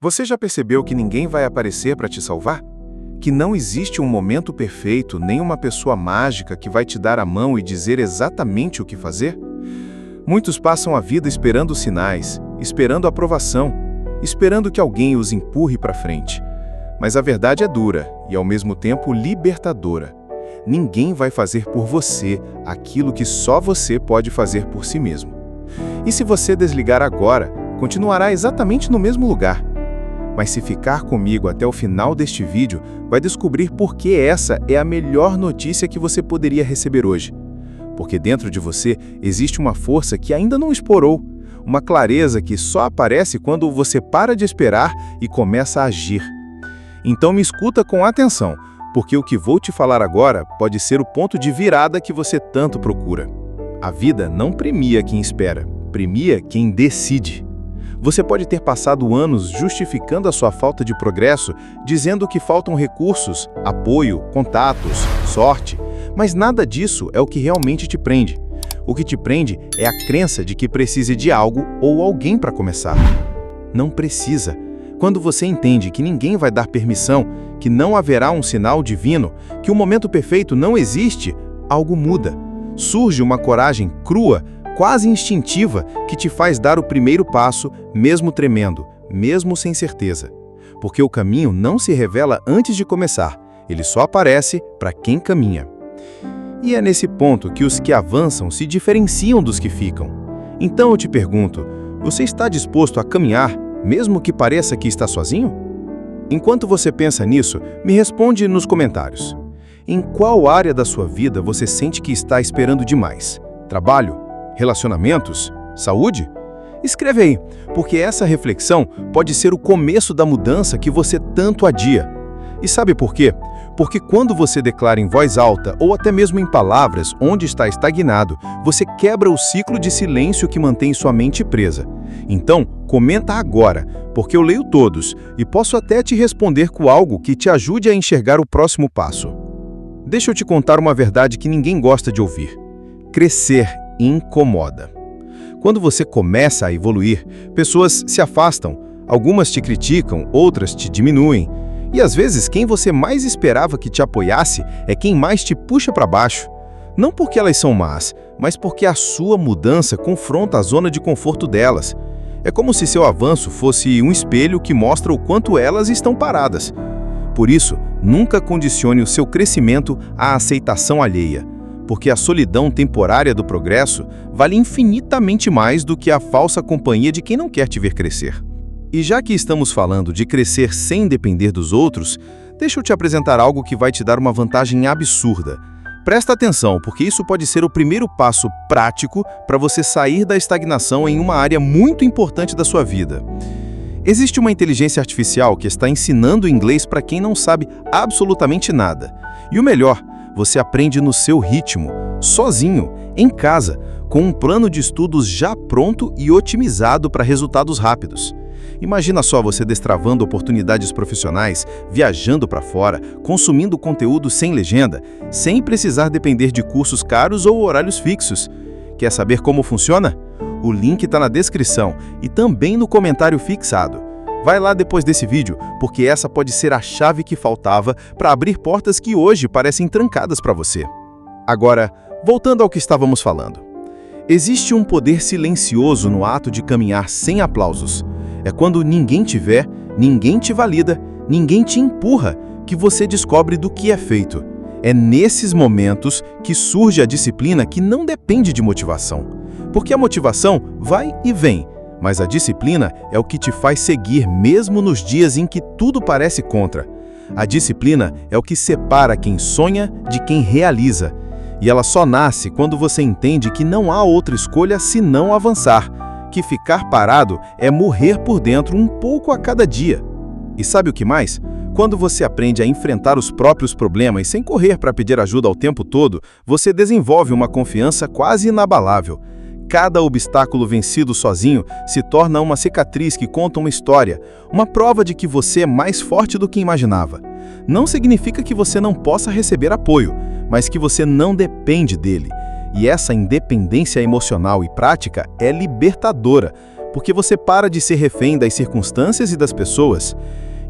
Você já percebeu que ninguém vai aparecer para te salvar? Que não existe um momento perfeito, nem uma pessoa mágica que vai te dar a mão e dizer exatamente o que fazer? Muitos passam a vida esperando sinais, esperando aprovação, esperando que alguém os empurre para frente. Mas a verdade é dura e, ao mesmo tempo, libertadora. Ninguém vai fazer por você aquilo que só você pode fazer por si mesmo. E se você desligar agora, continuará exatamente no mesmo lugar. Mas se ficar comigo até o final deste vídeo, vai descobrir por que essa é a melhor notícia que você poderia receber hoje. Porque dentro de você existe uma força que ainda não explorou, uma clareza que só aparece quando você para de esperar e começa a agir. Então me escuta com atenção, porque o que vou te falar agora pode ser o ponto de virada que você tanto procura. A vida não premia quem espera, premia quem decide. Você pode ter passado anos justificando a sua falta de progresso, dizendo que faltam recursos, apoio, contatos, sorte, mas nada disso é o que realmente te prende. O que te prende é a crença de que precise de algo ou alguém para começar. Não precisa. Quando você entende que ninguém vai dar permissão, que não haverá um sinal divino, que o momento perfeito não existe, algo muda. Surge uma coragem crua, quase instintiva, que te faz dar o primeiro passo, mesmo tremendo, mesmo sem certeza. Porque o caminho não se revela antes de começar, ele só aparece para quem caminha. E é nesse ponto que os que avançam se diferenciam dos que ficam. Então eu te pergunto, você está disposto a caminhar, mesmo que pareça que está sozinho? Enquanto você pensa nisso, me responde nos comentários. Em qual área da sua vida você sente que está esperando demais? Trabalho? Relacionamentos? Saúde? Escreve aí, porque essa reflexão pode ser o começo da mudança que você tanto adia. E sabe por quê? Porque quando você declara em voz alta ou até mesmo em palavras onde está estagnado, você quebra o ciclo de silêncio que mantém sua mente presa. Então, comenta agora, porque eu leio todos e posso até te responder com algo que te ajude a enxergar o próximo passo. Deixa eu te contar uma verdade que ninguém gosta de ouvir. Crescer incomoda. Quando você começa a evoluir, pessoas se afastam, algumas te criticam, outras te diminuem. E às vezes quem você mais esperava que te apoiasse é quem mais te puxa para baixo. Não porque elas são más, mas porque a sua mudança confronta a zona de conforto delas. É como se seu avanço fosse um espelho que mostra o quanto elas estão paradas. Por isso, nunca condicione o seu crescimento à aceitação alheia, porque a solidão temporária do progresso vale infinitamente mais do que a falsa companhia de quem não quer te ver crescer. E já que estamos falando de crescer sem depender dos outros, deixa eu te apresentar algo que vai te dar uma vantagem absurda. Presta atenção, porque isso pode ser o primeiro passo prático para você sair da estagnação em uma área muito importante da sua vida. Existe uma inteligência artificial que está ensinando inglês para quem não sabe absolutamente nada. E o melhor, você aprende no seu ritmo, sozinho, em casa, com um plano de estudos já pronto e otimizado para resultados rápidos. Imagina só você destravando oportunidades profissionais, viajando para fora, consumindo conteúdo sem legenda, sem precisar depender de cursos caros ou horários fixos. Quer saber como funciona? O link está na descrição e também no comentário fixado. Vai lá depois desse vídeo, porque essa pode ser a chave que faltava para abrir portas que hoje parecem trancadas para você. Agora, voltando ao que estávamos falando. Existe um poder silencioso no ato de caminhar sem aplausos. É quando ninguém te vê, ninguém te valida, ninguém te empurra, que você descobre do que é feito. É nesses momentos que surge a disciplina que não depende de motivação. Porque a motivação vai e vem, mas a disciplina é o que te faz seguir mesmo nos dias em que tudo parece contra. A disciplina é o que separa quem sonha de quem realiza. E ela só nasce quando você entende que não há outra escolha senão avançar. Que ficar parado é morrer por dentro um pouco a cada dia. E sabe o que mais? Quando você aprende a enfrentar os próprios problemas sem correr para pedir ajuda ao tempo todo, você desenvolve uma confiança quase inabalável. Cada obstáculo vencido sozinho se torna uma cicatriz que conta uma história, uma prova de que você é mais forte do que imaginava. Não significa que você não possa receber apoio, mas que você não depende dele. E essa independência emocional e prática é libertadora, porque você para de ser refém das circunstâncias e das pessoas.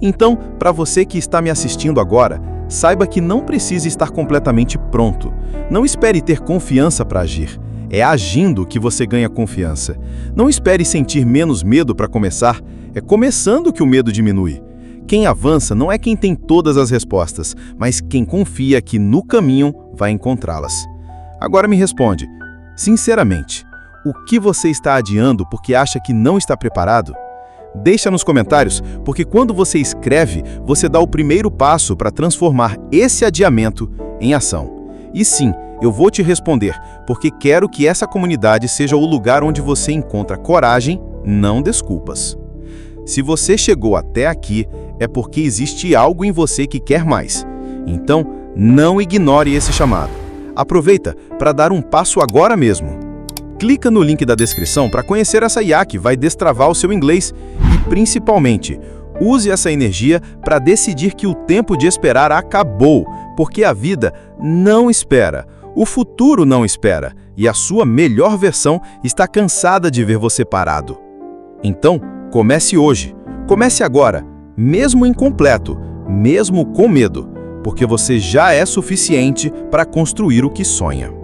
Então, para você que está me assistindo agora, saiba que não precisa estar completamente pronto. Não espere ter confiança para agir. É agindo que você ganha confiança. Não espere sentir menos medo para começar. É começando que o medo diminui. Quem avança não é quem tem todas as respostas, mas quem confia que no caminho vai encontrá-las. Agora me responde, sinceramente, o que você está adiando porque acha que não está preparado? Deixa nos comentários, porque quando você escreve, você dá o primeiro passo para transformar esse adiamento em ação. E sim, eu vou te responder, porque quero que essa comunidade seja o lugar onde você encontra coragem, não desculpas. Se você chegou até aqui, é porque existe algo em você que quer mais. Então, não ignore esse chamado. Aproveita para dar um passo agora mesmo. Clica no link da descrição para conhecer essa IA que vai destravar o seu inglês e, principalmente, use essa energia para decidir que o tempo de esperar acabou, porque a vida não espera, o futuro não espera e a sua melhor versão está cansada de ver você parado. Então, comece hoje, comece agora, mesmo incompleto, mesmo com medo, porque você já é suficiente para construir o que sonha.